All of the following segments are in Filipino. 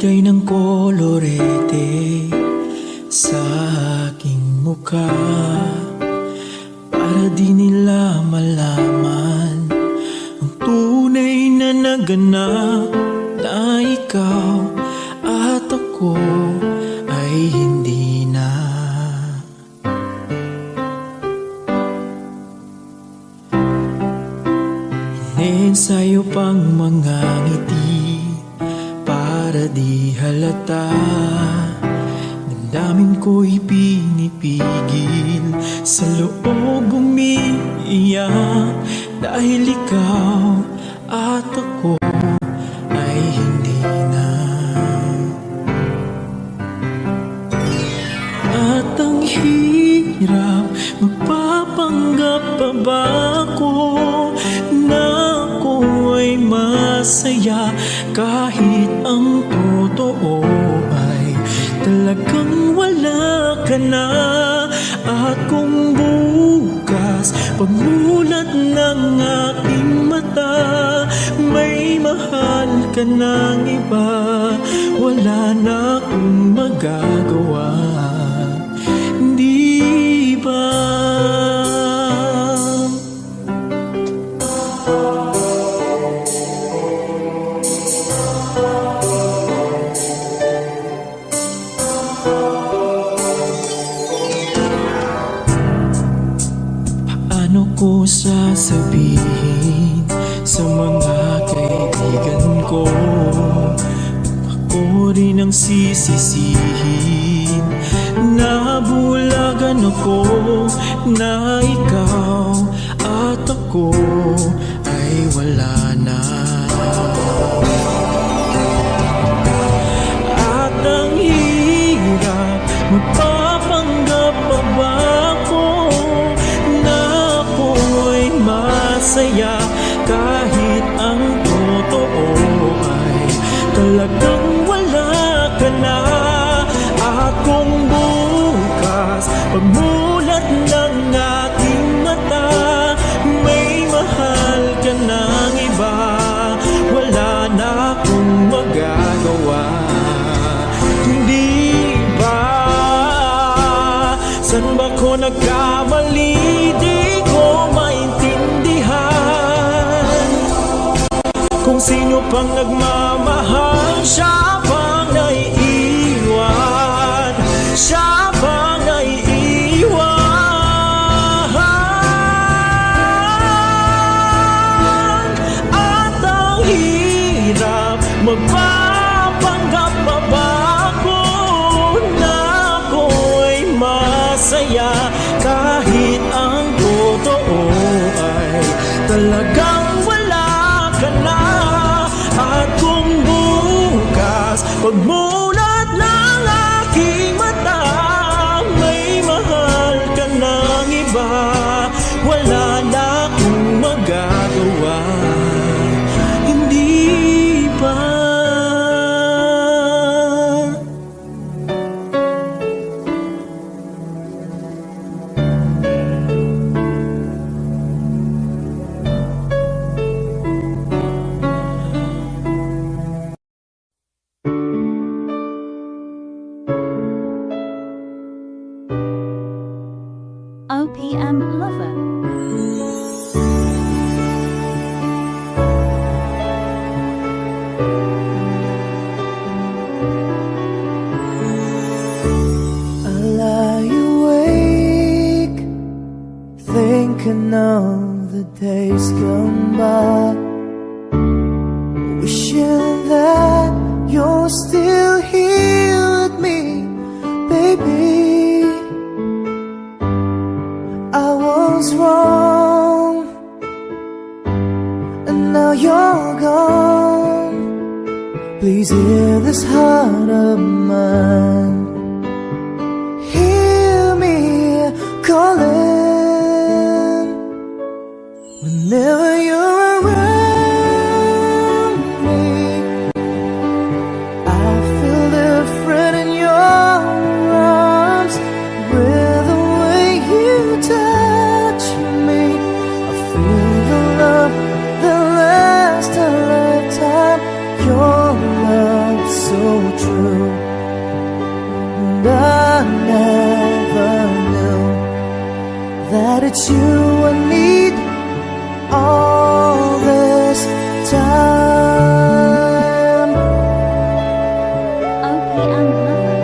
Naglagay ng kolorete sa aking mukha para di nila malaman ang tunay na naganap, na ikaw at ako ay hindi na. Iniensayo pang mga ngiti para di halata. Damdamin ko'y pinipigil, sa loob umiiyak, dahil ikaw at ako ay hindi na. At ang hirap, magpapanggap pa ba ako na ako ay masaya, kahit ang totoo ay talagang wala ka na. At kung bukas pagmulat ng aking mata, may mahal ka ng iba, wala na akong magagawa, di ba? Paano ko sasabihin sa mga kaibigan ko, ako rin ang sisisihin, nabulagan ako na ikaw at ako ay wala na. At ang hirap, magpapanggap pa ba ako na ako ay masaya, kahit ang totoo ay talagang wala ka na. At kung bukas pagmulat ng aking mata, may mahal ka ng iba, wala na akong magagawa, hindi ba? San ba ko nagkamali? Di ko maintindihan kung sino pang nagmamahal, siya pang naiiwan, siya pang naiiwan. At ang hirap, magpapanggap pa ba ako na ako'y masaya, kahit ang totoo ay talagang wala ka na. At kung bukas pagmulat ng aking mata, may mahal ka ng iba, wala na akong magagawa, hindi ba? OPM Lover. I lie awake, thinking of the days gone by, wishing that you're still here with me, baby. I was wrong, and now you're gone. Please hear this heart of mine, hear me calling. Whenever you're around me, I feel different in your arms. With the way you touch me, I feel the love that lasts a lifetime. Your love so that it's you I need all this time. OPM Lover.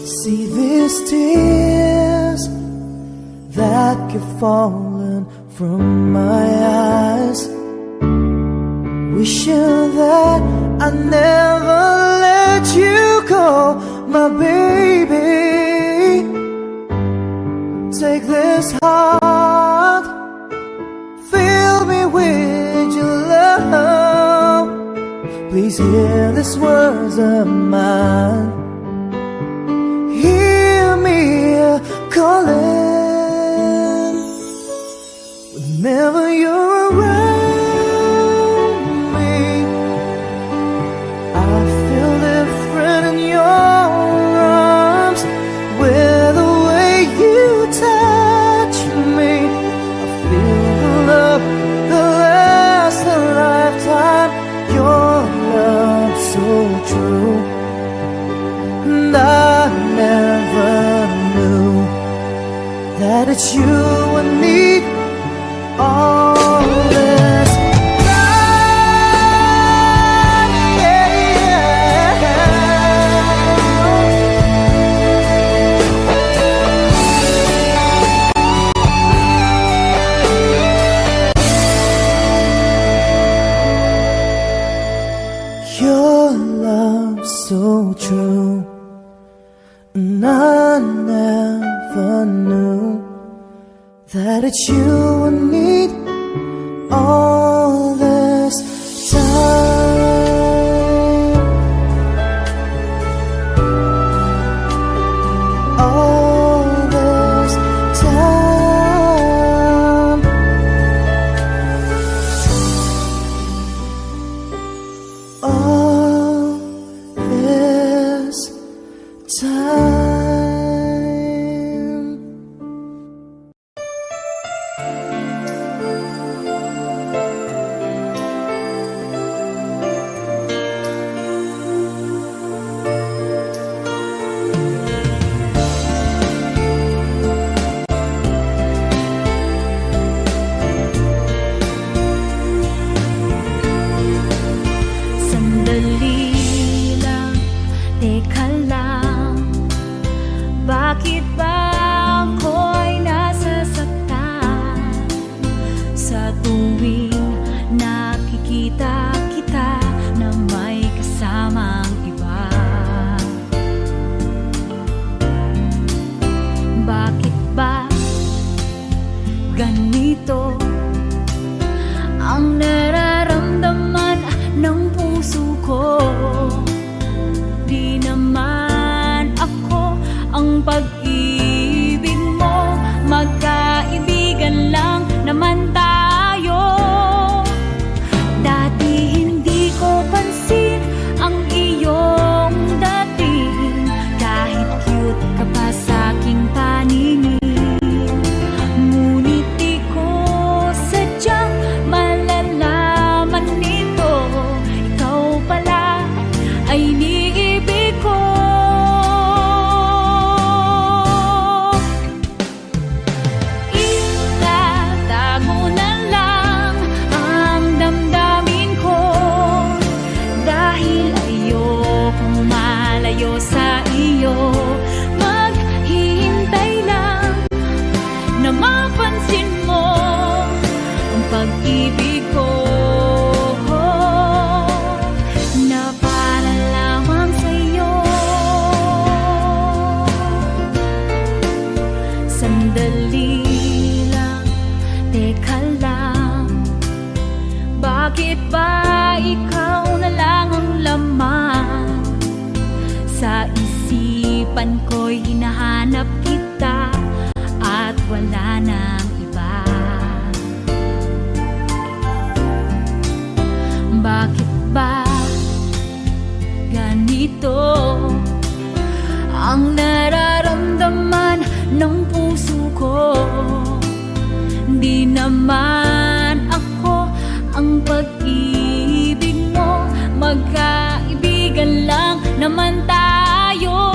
See these tears that keep falling from my eyes, wishing that I never let you go, my baby. Take this heart, fill me with your love. Please hear these words of mine. Hear me calling. Whenever you're around me, I feel different in your arms. With the way you touch me, I feel the love that lasts a lifetime. Your love so true, and I never knew that it's you I need all this time. Your love so true, and I never knew that it's you I need all this time. All this time. All this time. Sandali lang, teka lang, bakit ba ako'y nasasaktan sa tuwing nakikita kita na may kasamang iba? Bakit ba ganito ang nararamdaman ng puso ko? Di naman ako ang pag-ibig mo, magkaibigan lang naman tayo. Dati hindi ko pansin ang iyong dating, kahit cute ka pa sa aking paningin. Ngunit di ko sadyang malalaman nito, ikaw pala ay iniibig ko. Itatago na lang ang damdamin ko, dahil ayokong malayo sa iyo. Maghihintay lang na mapansin mo ang pag-ibig ko, na para lamang sa'yo. Sandali lang, teka lang, bakit ba ikaw na lang ang laman sa isipan ko'y hinahanap kita at wala nang iba? Bakit ba ganito ang nararamdaman ng puso ko? Di naman ako ang pag-ibig mo, magkaibigan lang naman tayo.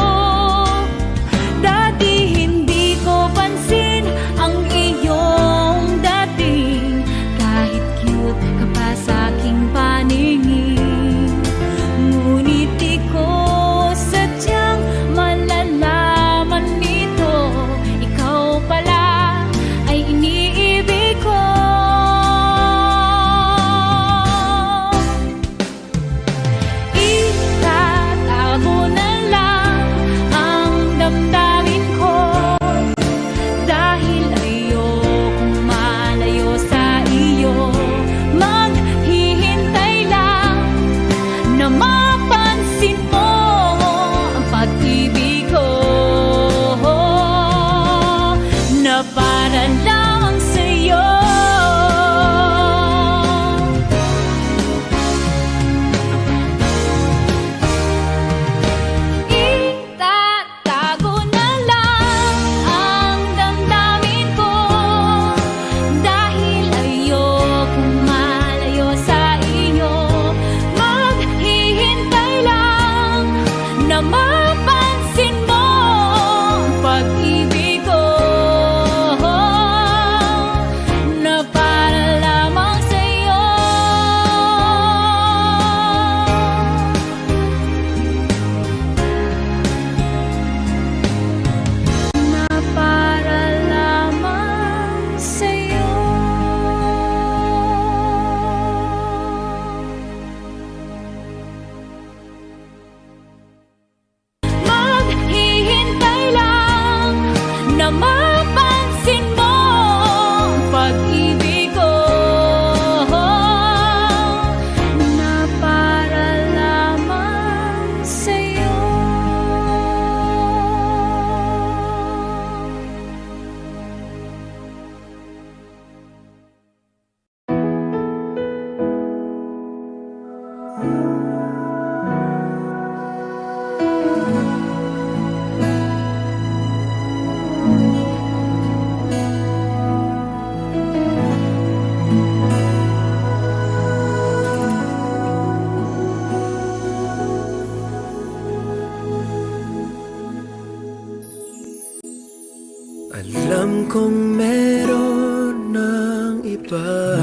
kong meron ng iba.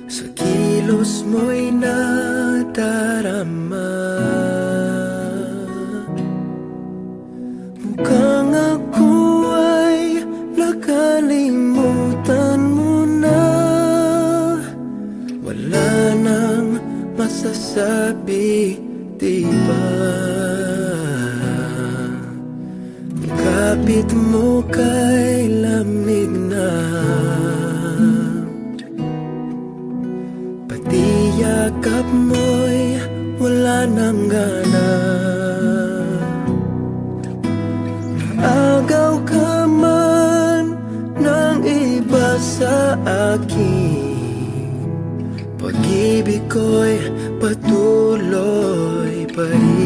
Sa kilos mo'y nadarama. Mukhang ako ay nakalimutan mo na. Wala nang masasabi, diba? Kapit mo kay lamig na, pati yakap mo'y wala nang gana. Naagaw ka man ng iba sa akin, pag-ibig ko'y patuloy pa rin.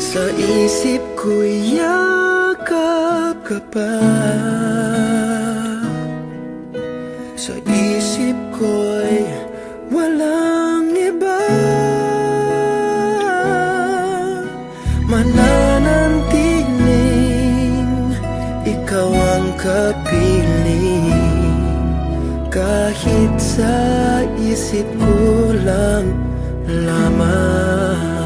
Sa isip ko'y yakap ka pa. Sa isip ko'y walang iba. Mananantiling ikaw ang kapiling, kahit sa isip ko lang lamang.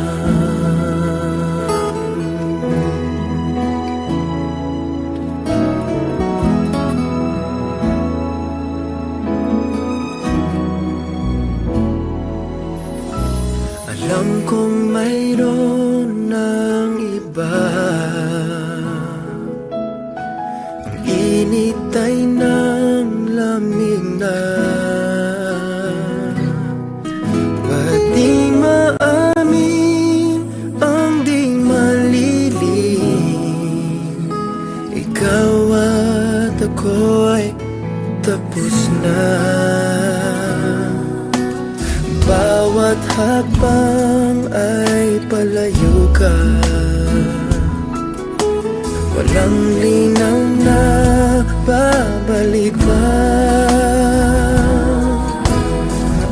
Alam kong mayroon ng iba, ang init ay ng lamig na. Ba't di maamin ang di malilim? Ikaw at ako'y tapos na. Bawat hakbang ay palayo ka, walang linaw na babalik pa.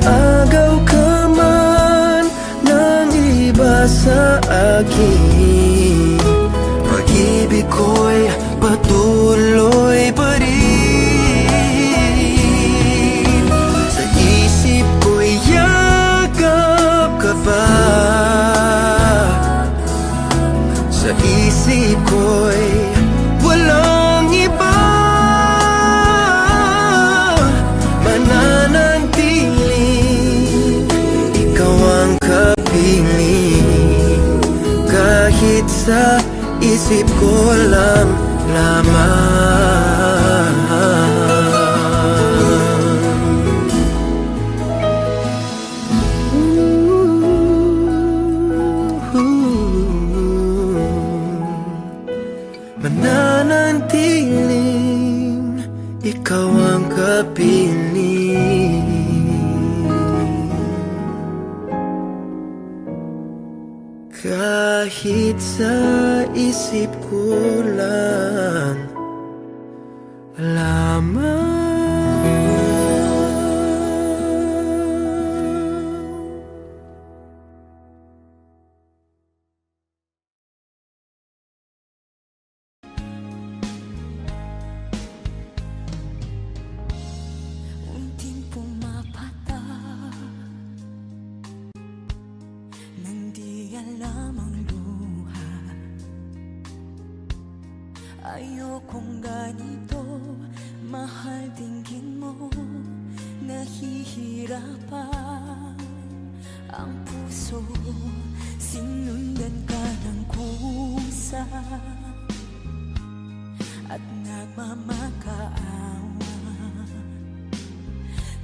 Agaw ka man ng iba sa akin, pag-ibig ko'y patuloy pa rin. Sa isip ko'y sa isip ko'y walang iba. Mananantiling ikaw ang kapiling, kahit sa isip ko lang lamang. Mananantiling ikaw ang kapiling, kahit sa isip ko lang lamang. Ayokong ganito, mahal dinggin mo, nahihirapan ang puso, sinundan ka ng kusa at nagmamakaawa.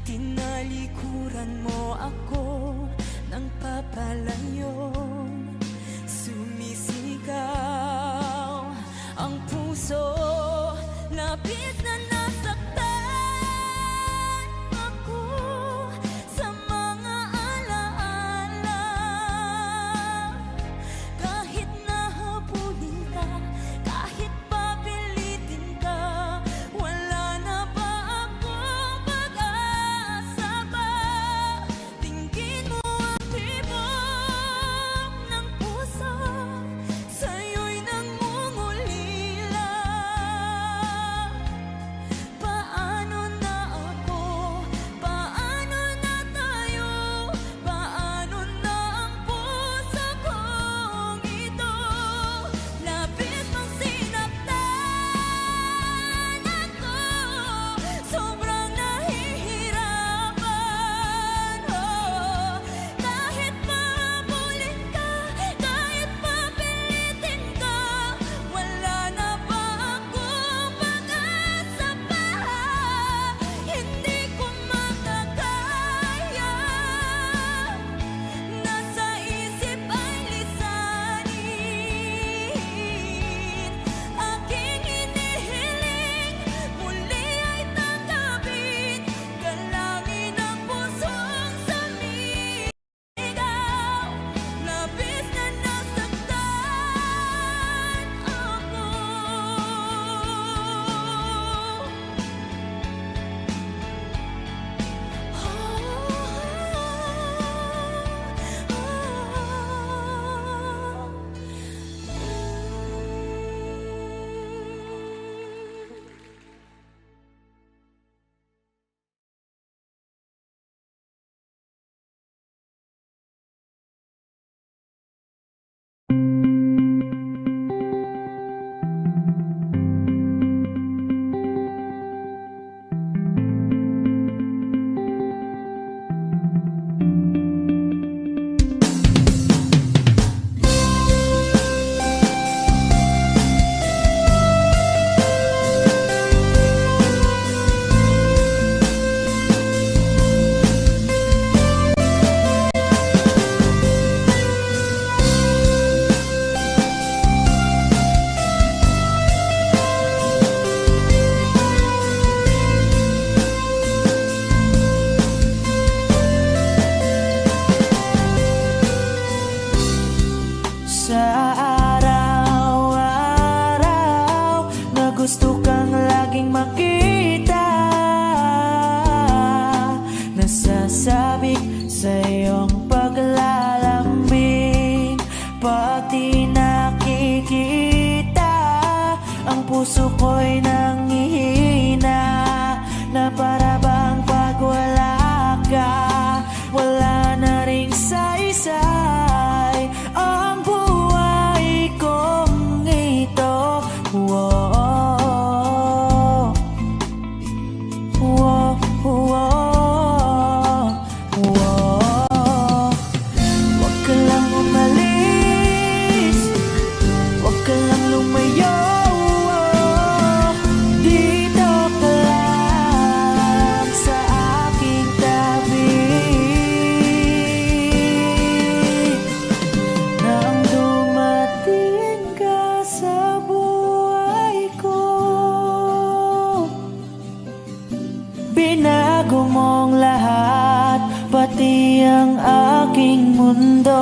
Tinalikuran mo ako ng papalayo, sumisigaw ang puso, labis na nasaktan ako sa mga alaala. Kahit nahabulin ka, kahit papilitin ka, wala na ba akong pag-asa ba? Tingin mo ang tibok ng puso sa'yo. kang laging makita, nasasabik sa iyong paglalambing. Pati nakikita, ang puso ko'y nangihina, na para bang pag wala ka, wala na ring saysay ang buhay kong ito. Whoa, whoa, whoa, whoa. Huwag ka lang umalis, huwag ka lang lumayo. Dito ka lang sa aking tabi. Nang dumating ka sa buhay ko, binago mong lahat, pati ang aking mundo.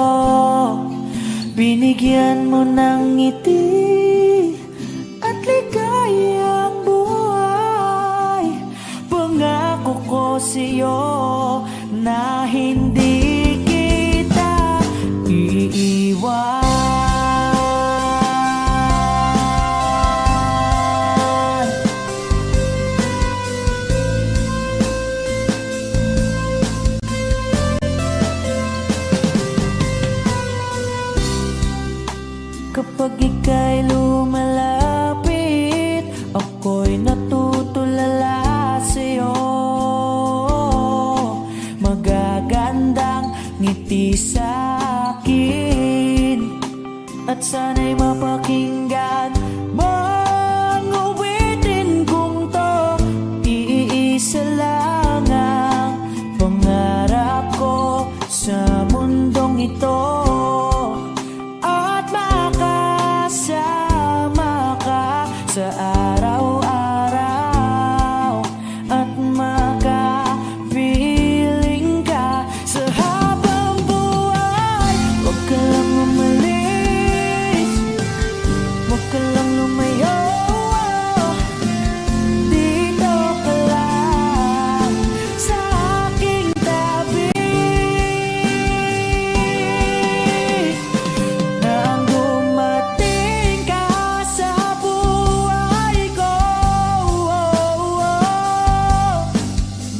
Binigyan mo ng ngiti at ligayang buhay. Pangako ko sa'yo na hindi kita iiwan. Kapag ika'y lumalapit, ako'y natutulala sa'yo. Magagandang ngiti sa'kin, at sana'y mapakinggan mang awitin kong to. Iisa lang ang pangarap ko sa mundong ito, at makasama ka sa araw-araw, at makapiling ka sa habang buhay. Huwag ka lang umalis, huwag ka lang lumayo. Dito ka lang sa aking tabi. Nang dumating ka sa buhay ko,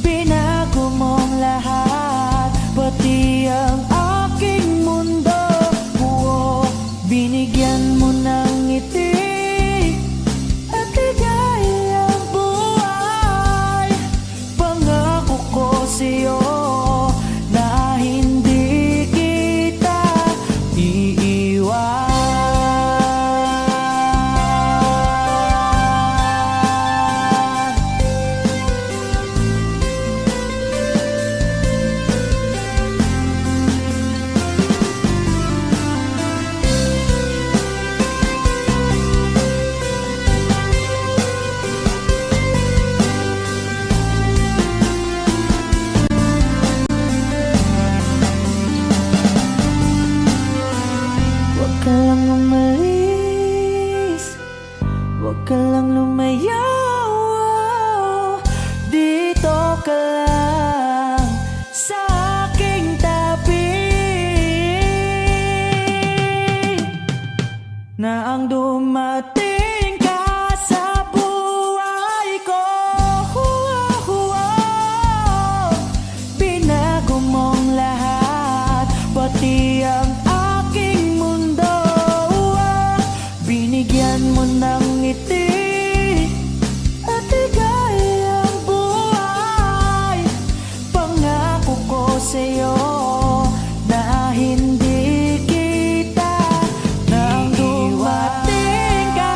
binago mong lahat, pati ang aking mundo. Binigyan mo ng ngiti at ligayang buhay. Pangako ko sa'yo na hindi kita iiwan. Huwag ka lang umalis, huwag ka lang lumayo. Dito ka lang sa aking tabi. Na ang dumating ka sa buhay ko, binago mong lahat, pati ang aking mundo. Binigyan mo ng ngiti at ligayang buhay. Pangako ko sa'yo na hindi kita nang dumating ka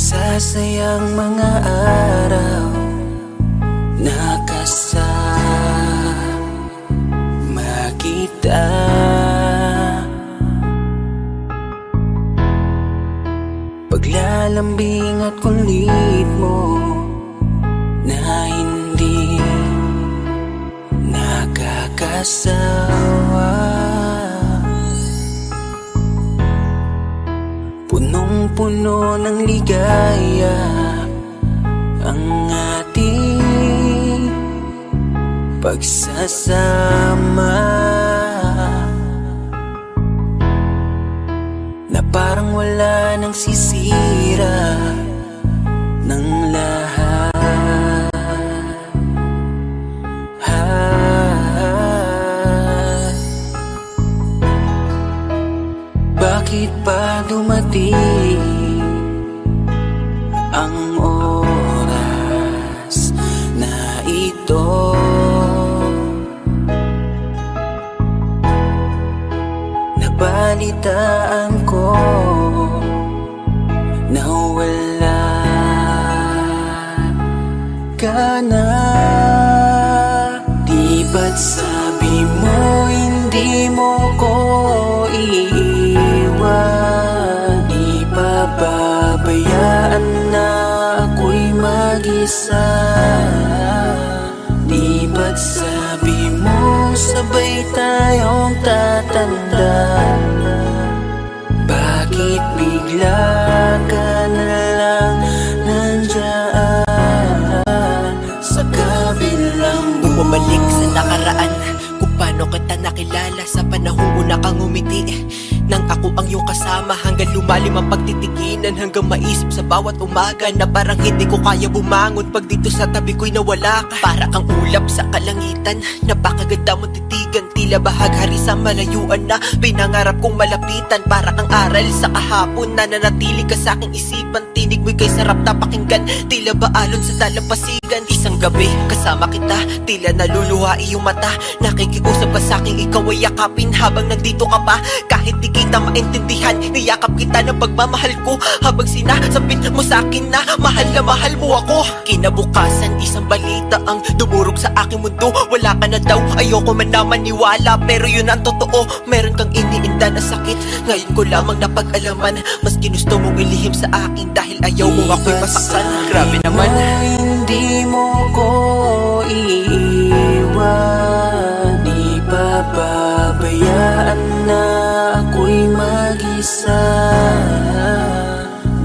Nagsasayang mga araw nakasama kita. Paglalambing at kulit mo na hindi nakakasawa. Punong-puno ng ligaya ang ating pagsasama, na parang wala nang sisira ng lahat. Bakit pa dumating ang oras na ito? Nabalitaan ko na wala ka na. Di ba't sabi mo hindi mo ko iiwan? Di pa babayaan na ako'y mag-isa? Di ba't sabi mo sabay tayong tatanda? Bakit bigla ka na lang nandyan sa kabilang buhay? Bumalik sa nakaraan, kung paano kita nakilala sa panahong una kang umiti. Nang ako ang iyong kasama, hanggang lumalim ang pagtitiginan, hanggang maisip sa bawat umaga na parang hindi ko kaya bumangon pag dito sa tabi ko'y nawala ka. Para kang ulap sa kalangitan, napakaganda mo titigan, tila bahaghari sa malayuan na pinangarap kong malapitan. Para kang aral sa kahapon na nanatili ka sa aking isipan, tinig mo'y kay sarap na pakinggan, tila ba alon sa dalampasigan. Isang gabi kasama kita, tila naluluha iyong mata, nakikiusap ka sa aking ikaw ay yakapin habang nandito ka pa. Kahit di kita maintindihan, niyakap kita ng pagmamahal ko, habang sinasabit mo sa akin na mahal mo ako. Kinabukasan, isang balita ang dumurog sa aking mundo. Wala ka na daw, ayoko man na maniwala, pero yun ang totoo. Meron kang iniinda na sakit, ngayon ko lamang napag-alaman. Mas ginusto mong ilihim sa akin dahil ayaw mo ako'y masaktan. Grabe naman. Hindi mo ko iiwan, di pa babayaan na ako'y mag-isa.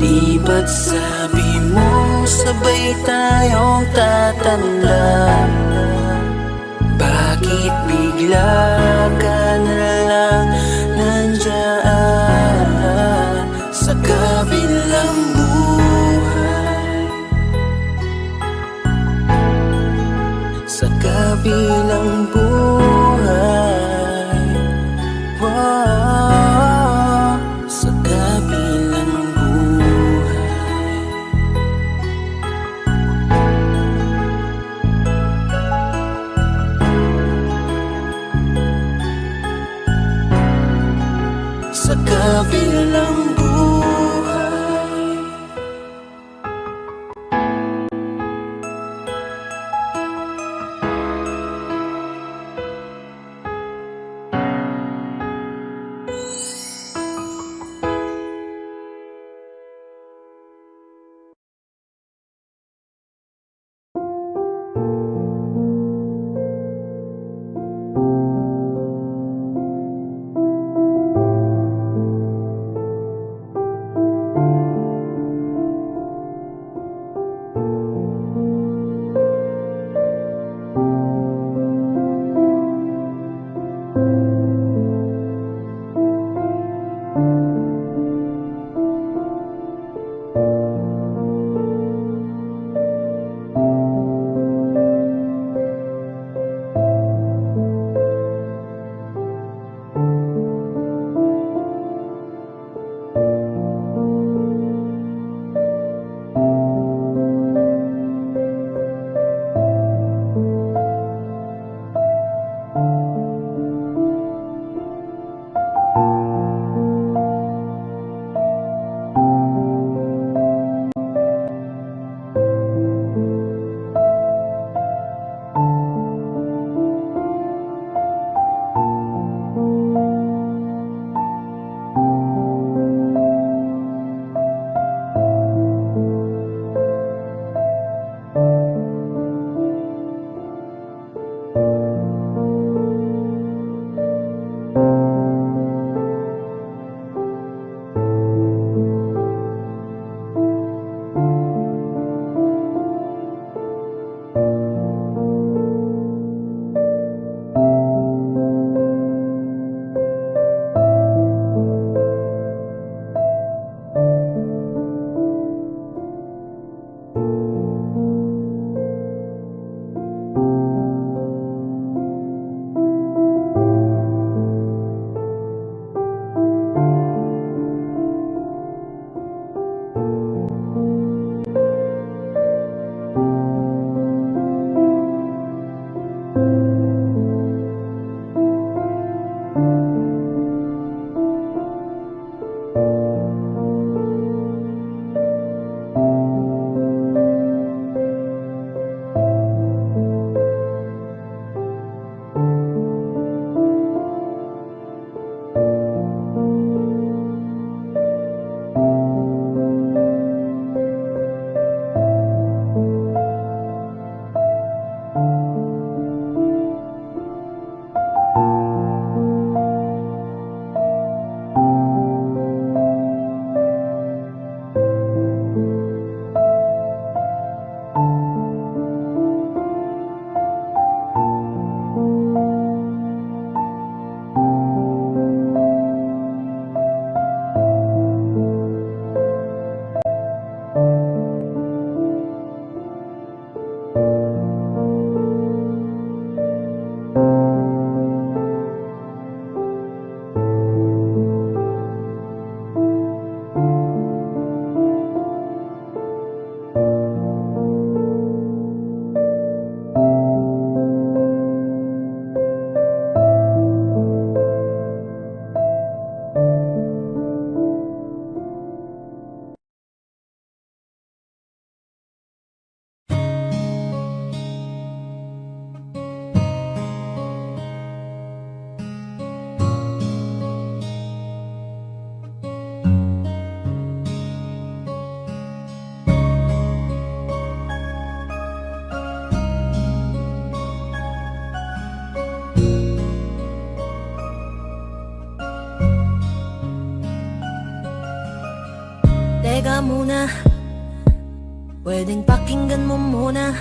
Di ba't sabi mo sabay tayong tatanda? Bakit bigla ka na lang nandyan sa kabilang buhay? Sa kabilang buhay, wow, sa kabilang buhay. Sa kabilang buhay. Pwedeng pakinggan mo muna,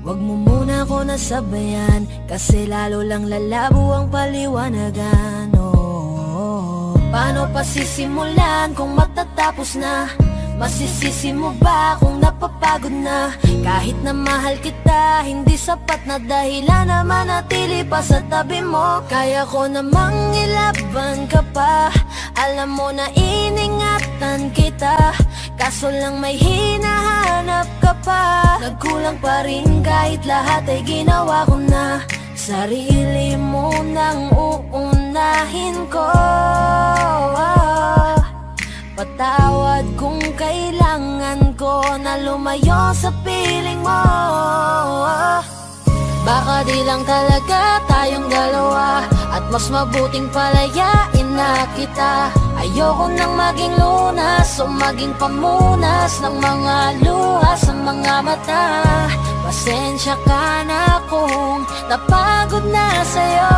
wag mo muna ako nasabayan, kasi lalo lang lalabo ang paliwanagan. Oh, paano pa sisimulan kung matatapos na? Masisisi mo ba kung napapagod na? Kahit na mahal kita, hindi sapat na dahilan na manatili pa sa tabi mo. Kaya ko namang ilaban ka pa, alam mo na iningatan kita, kaso lang may hinahanap ka pa. Nagkulang pa rin kahit lahat ay ginawa ko na. Sarili mo nang uunahin ko. Patawad kung kailangan ko na lumayo sa piling mo. Baka di lang talaga tayong dalawa, at mas mabuting palayain na kita. Ayoko nang maging lunas o maging pamunas ng mga luha sa mga mata. Pasensya ka na kung napagod na sa'yo.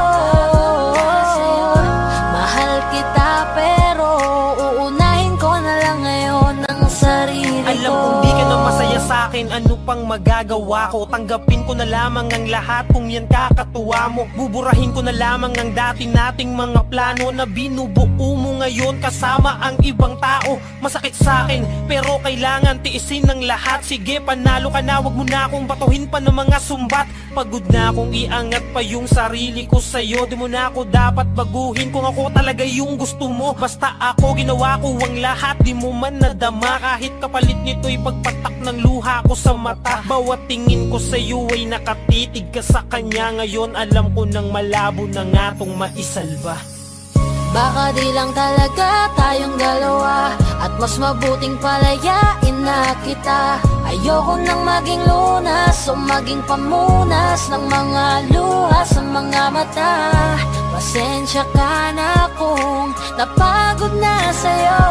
Mahal kita pero uunahin ko na lang ngayon ang sarili ko. Alam kong di ka na masaya sa'kin, ano pang magagawa ko? Tanggapin ko na lamang ang lahat kung yan kakatuwa mo. Buburahin ko na lamang ang dati nating mga plano na binubuo mo ngayon kasama ang ibang tao. Masakit sa'kin pero kailangan tiisin ng lahat. Sige, panalo ka na, wag mo na akong batuhin pa ng mga sumbat. Pagod na akong iangat pa yung sarili ko sa'yo. Di mo na ako dapat baguhin kung ako talaga yung gusto mo. Basta ako, ginawa ko ang lahat, di mo man nadama. Kahit kapalit nito'y pagpatak ng luha ko sa mata. Bawat tingin ko sa'yo ay nakatitig ka sa kanya. Ngayon alam ko nang malabo na nga tong maisalba. Baka di lang talaga tayong dalawa, at mas mabuting palayain na kita. Ayoko nang maging lunas o maging pamunas ng mga luha sa mga mata. Pasensya ka na kung napagod na sa'yo.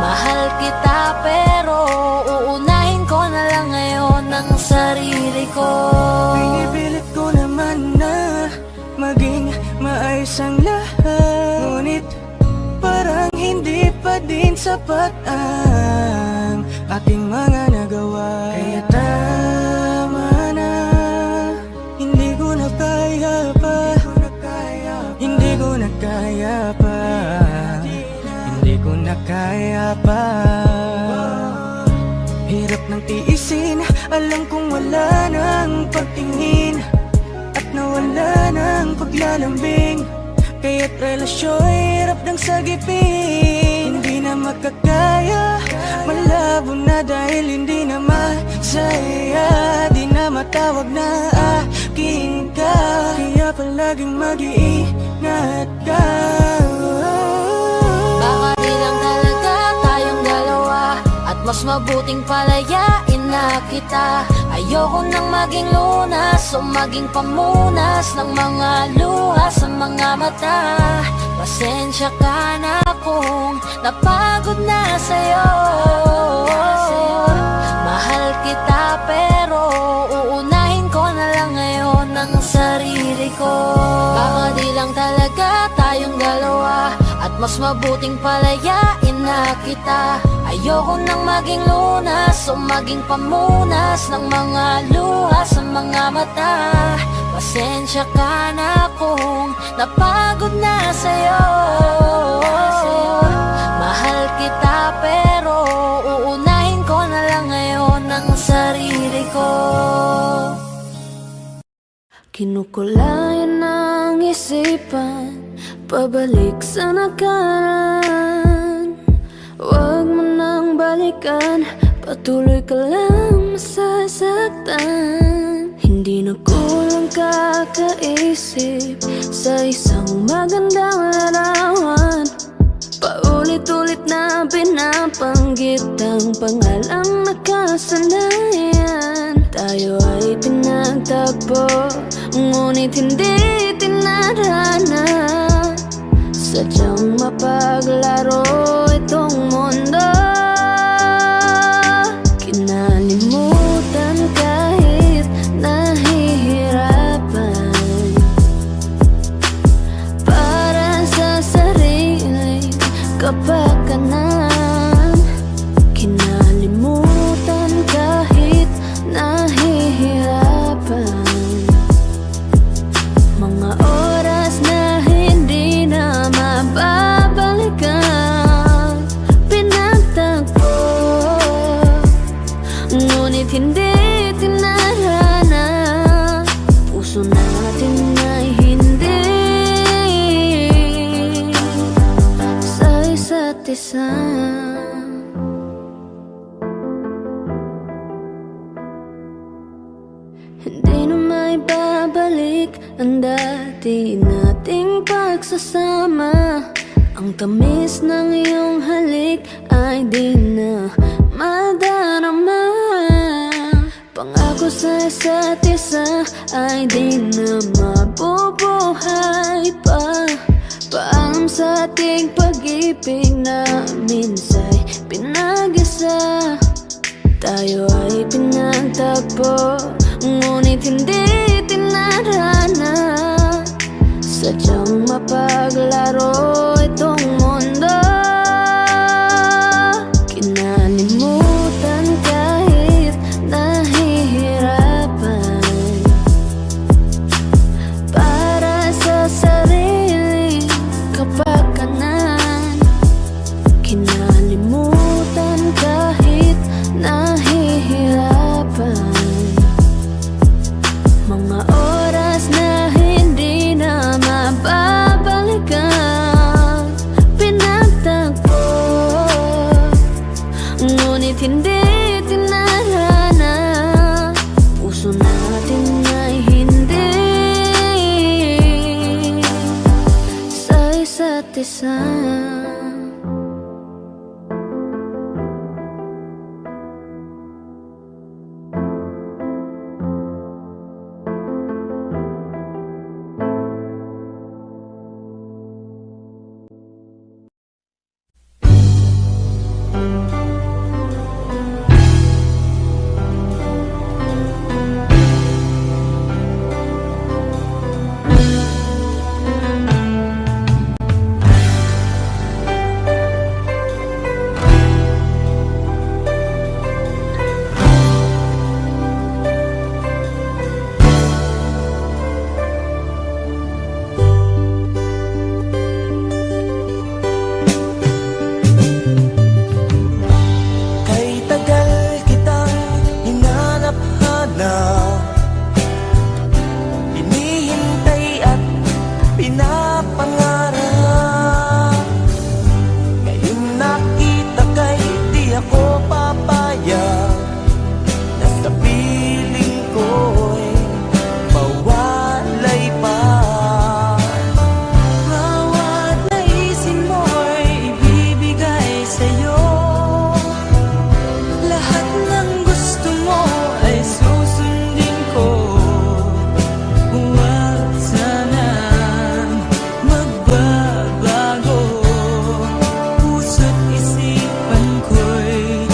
Mahal kita pero uunahin ko na lang ngayon ang sarili ko. Pinipilit ko naman na maging maayos ang lahat, ngunit parang hindi pa din sapat ang ating mga nagawa. Kaya tama na, hindi ko na kaya pa, hindi ko na kaya pa, hindi ko na kaya pa. Hirap ng tiisin, alam kong wala nang pagtingin at nawala ng paglalambing. Kaya't relasyo'y hirap ng sagipin. Hindi na makakaya, malabo na dahil hindi na masaya. Di na matawag na akin ka, kaya palaging mag-iingat ka. Baka di lang talaga tayong dalawa, at mas mabuting palayain na kita. Ayoko nang maging lunas o maging pamunas ng mga luha sa mga mata. Pasensya ka na kung napagod na sa'yo. Mahal kita pero uunahin ko na lang ngayon ang sarili ko. Baka di lang talaga tayong dalawa, at mas mabuting palayain na kita. Ayoko nang maging lunas o maging pamunas ng mga luha sa mga mata. Pasensya ka na kung napagod na sa'yo. Mahal kita pero uunahin ko na lang ngayon ang sarili ko. Kinukulayan ng isipan, pabalik sa nakaraan. Huwag mo nang balikan, patuloy ka lang masasaktan. Hindi na kulang kakaisip sa isang magandang larawan. Paulit-ulit na pinapanggit ang pangalang nakasanayan. Tayo ay pinagtagpo, ngunit hindi tinadhana. Sadyang mapaglaro itong mundo. Kinalimutan kahit nahihirapan, para sa sariling kapakanan. di nating pagsasama. Ang tamis ng iyong halik ay di na madarama. Pangako sa isa't isa ay di na mabubuhay pa. Paalam sa ating pag-ibig na minsa'y pinag-isa. Tayo ay pinagtagpo, ngunit hindi tinarana. Sadyang mapaglaro itong mundo. Kinalimutan kahit nahihirapan, para sa sariling kapakanan. Kinalimutan kahit nahihirapan, mga oras na hindi na mababalikan. Pinagtagpo, ngunit hindi tinarana. Puso natin ay hindi sa isa't isa. Puso't isipan ko'y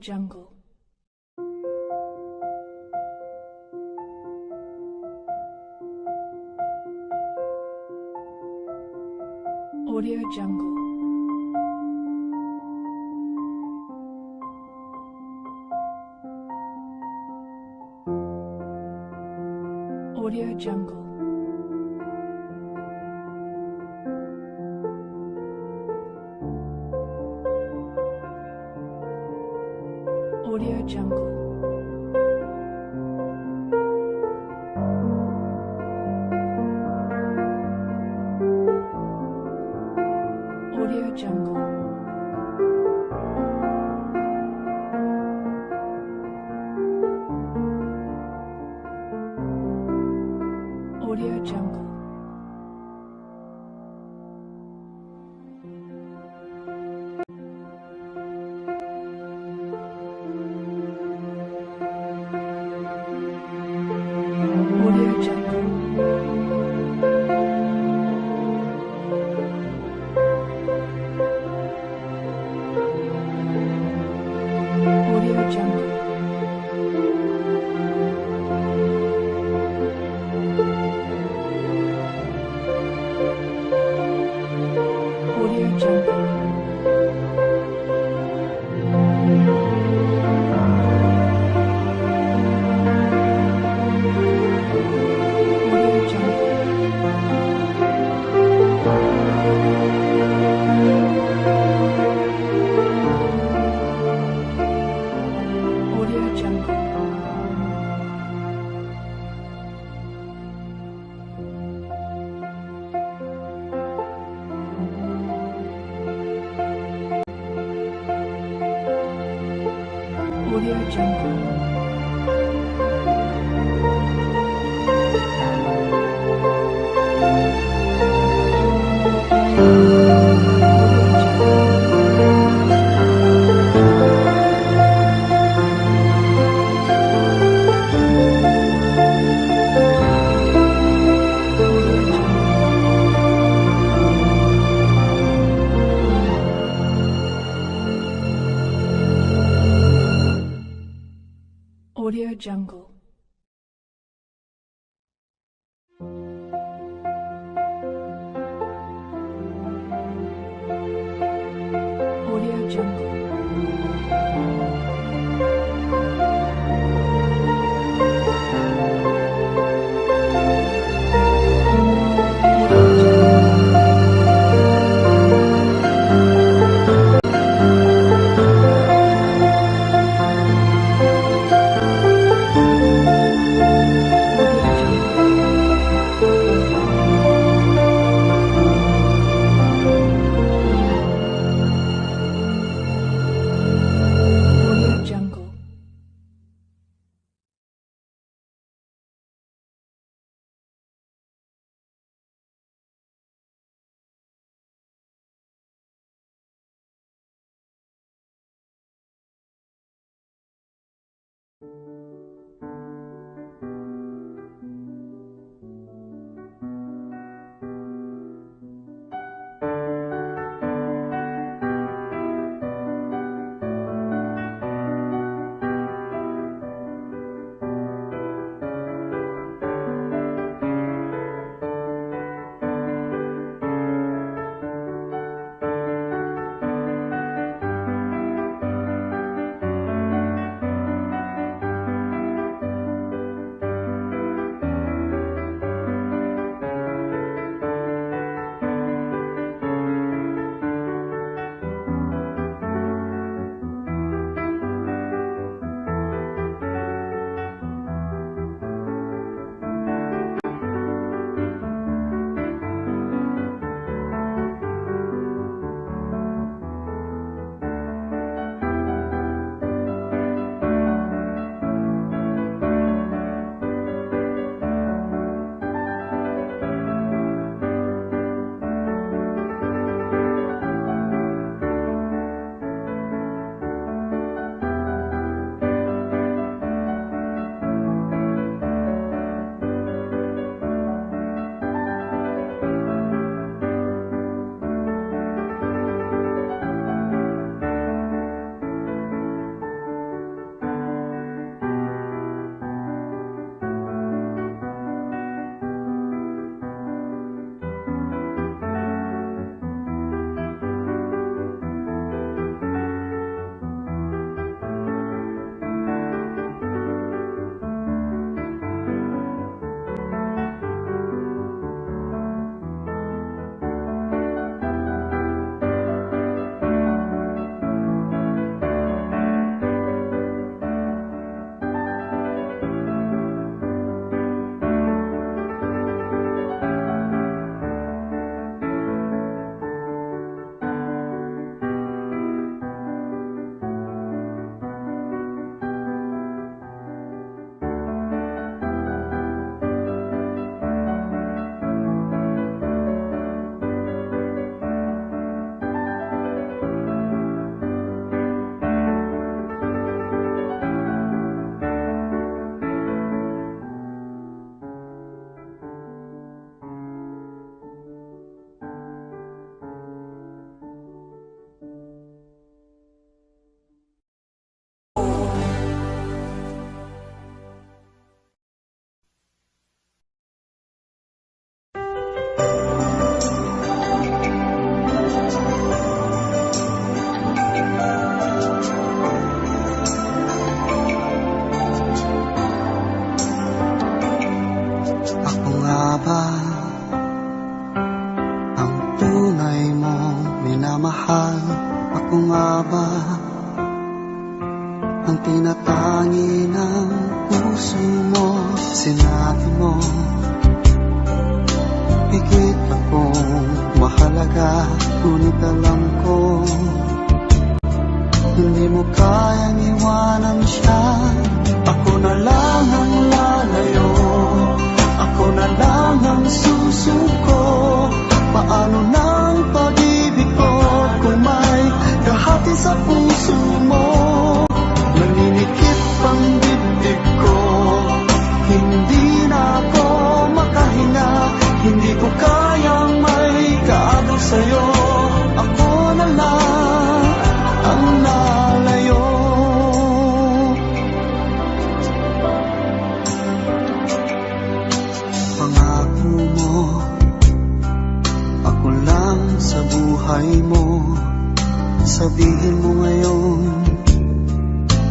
Jungle. Audio Jungle. Audio Jungle. Audio Jungle. Audio Jungle. Audio Jungle. Audio Jungle. Audio Jungle. Audio Jungle. Audio Jungle. Audio Jungle. Audio Jungle. Audio Jungle. Audio Jungle. Audio ang tinatangi ng puso mo. Sinabi mo, higit akong mahalaga, ngunit alam ko hindi mo kayang iwanan siya. Ako na lang ang lalayo, ako na lang ang susuko. Paano ng pag-ibig ko kung may kahati sa puso mo? Naninikip ang dibdib ko, hindi na ako makahinga. Hindi ko kayang may kaagaw sa'yo. Ako na lang ang lalayo. Pangako mo, ako lang sa buhay mo. Sabihin mo ngayon,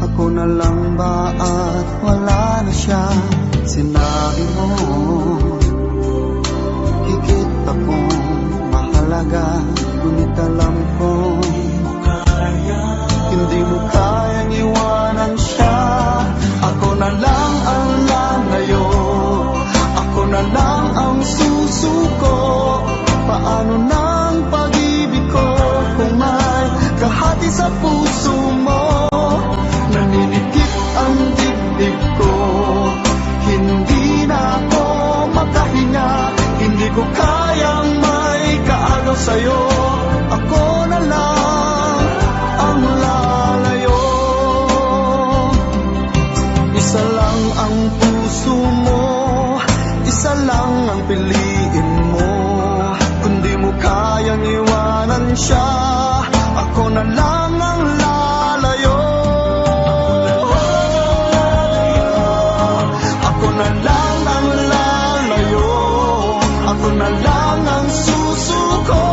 ako na lang ba at wala na siya? Sinabi mo, higit akong mahalaga, ngunit alam ko hindi mo kayang iwanan siya. Ako na lang ang lalayo, ako na lang ang susuko. Paano ng pag-ibig ko kung may kahati sa puso mo? Naninikip ang dibdib ko, hindi na ako makahinga. Hindi ko kayang may kaagaw sa'yo. Ako na lang ang lalayo. Isa lang ang puso mo, isa lang ang piliin mo. Kung di mo kayang iwanan siya, ako na lang ang lalayo. Ako na lang ang lalayo, ako na lang ang susuko.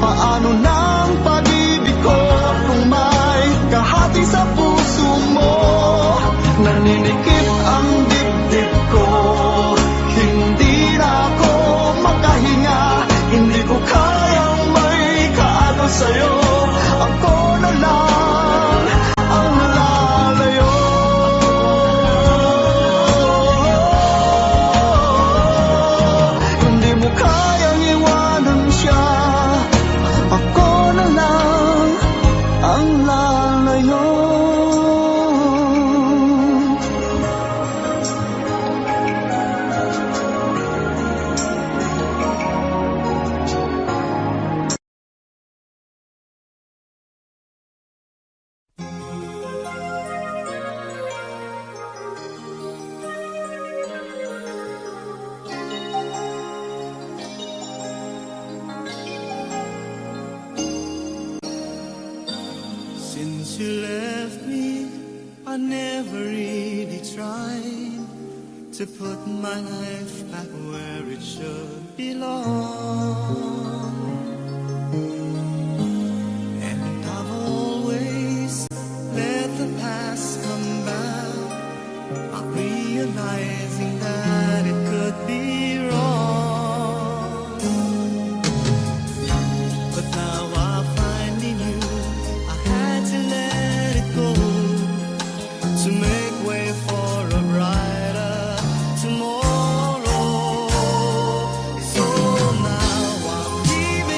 Paano ng pag-ibig ko kung may kahati sa puso mo? Naninikip ang dibdib ko, hindi na ako makahinga. Hindi ko kayang may kaagaw sa'yo. Ako na lang ang lalayo. Hindi mo kayang iwanan siya. Ako na lang ang lalayo. Since you left me, I never really tried to put my life back where it should belong. And I've always let the past come back, not realizing that it could be wrong. But now I finally knew I had to let it go to make way for a brighter tomorrow. So now I'm leaving.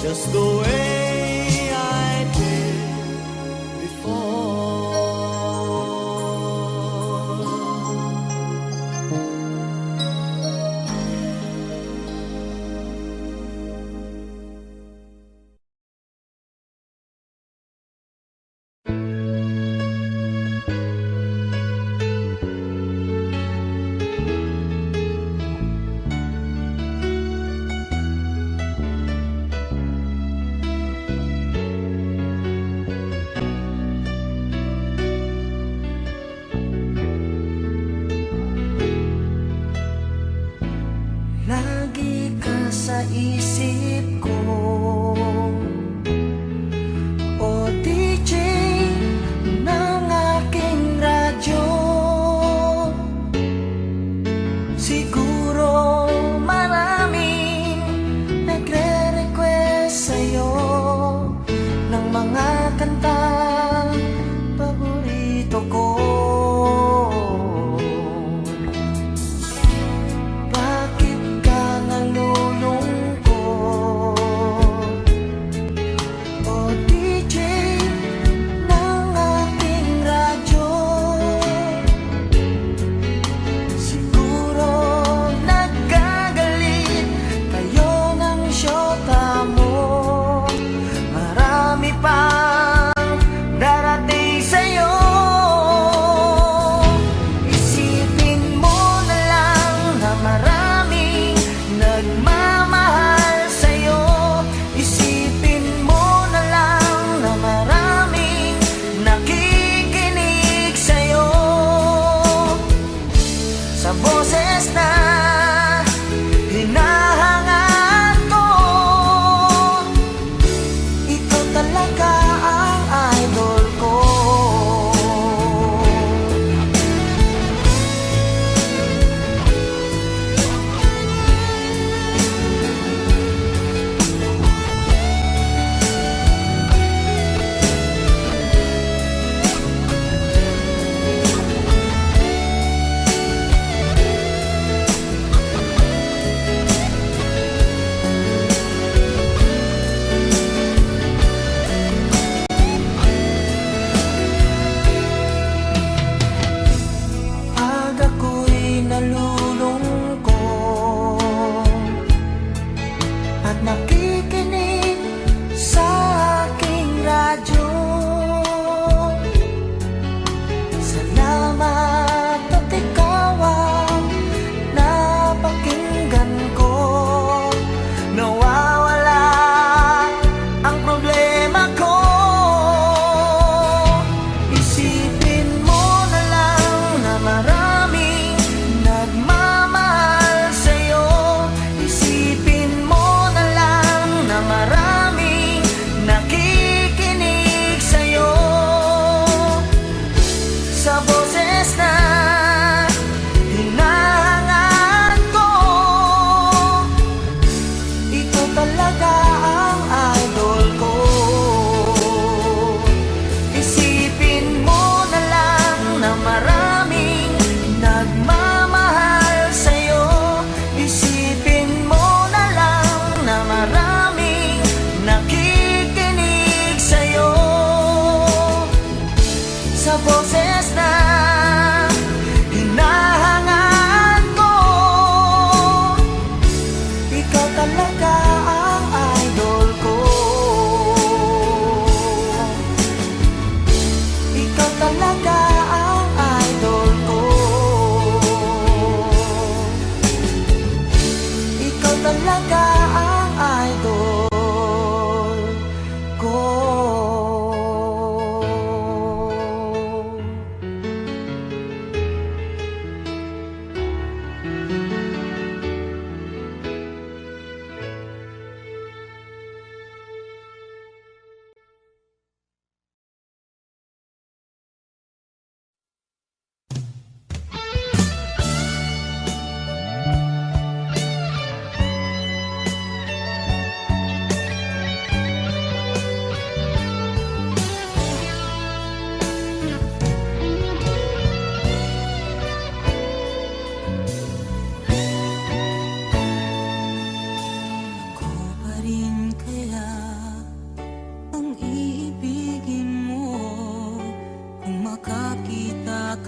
just the way I did before. Lagi ka sa isip ko, o DJ ng aking radyo. Siguro maraming nagre-request sa'yo ng mga kantang paborito ko. Bakit ka nalulungkot?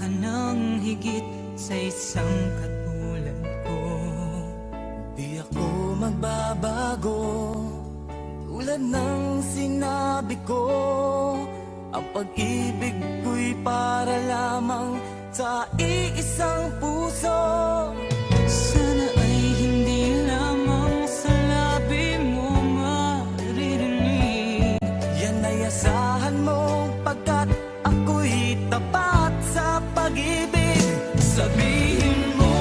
ka ng higit sa isang katulad ko. Di ako magbabago, tulad ng sinabi ko. Ang pag-ibig ko'y para lamang sa iisang puso. Sana ay hindi lamang sa labi mo maririnig. Yan ay asahan mo, pagkat ako'y tapat sa pag-ibig. Sabihin mo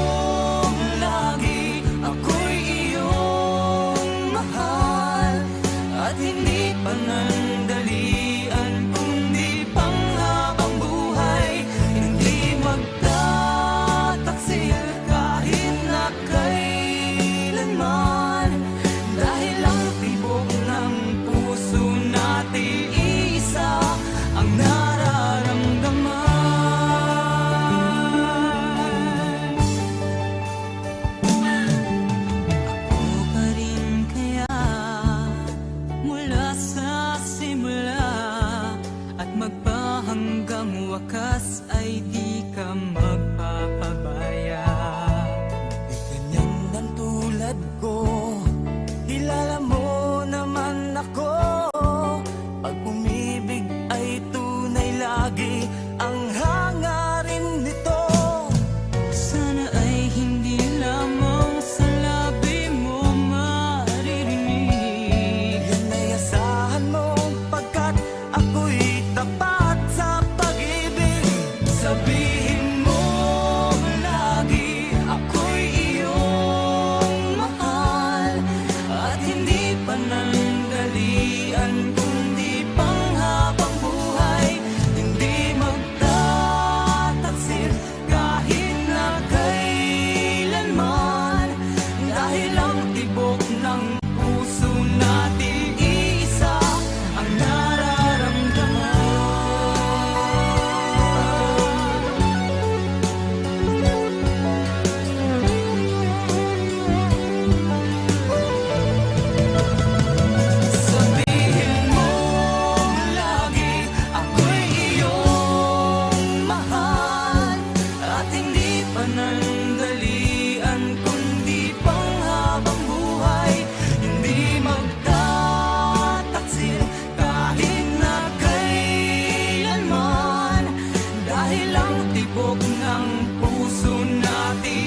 lagi ako'y iyong mahal, at hindi panandalian kundi panghabang buhay. Hindi magtataksil kahit na kailanman, dahil ang tibok ng puso natin isa ang nararamdaman. Ako pa rin kaya mula sa simula, at magpahanggang wakas ay di ka magpapabaya. Di ganyan ang tulad ko, kilala mo naman ako. Pag umibig ay tunay, lagi ang hangarin nito. Sana ay hindi lamang sa labi mo maririnig. Yan ay asahan mo, pagkat ako'y tapat sa pag-ibig. Sabihin mo lagi ako'y iyong mahal, at hindi panandalian kundi panghabang buhay. Hindi magtataksil kahit na kailanman, dahil ang tibok ng puso natin isa ang nararamdaman. Sabihin mo lagi ako'y iyong mahal, at hindi panandalian kundi panghabang buhay. Hindi magtataksil kahit na kailanman, dahil ang tibok ng puso natin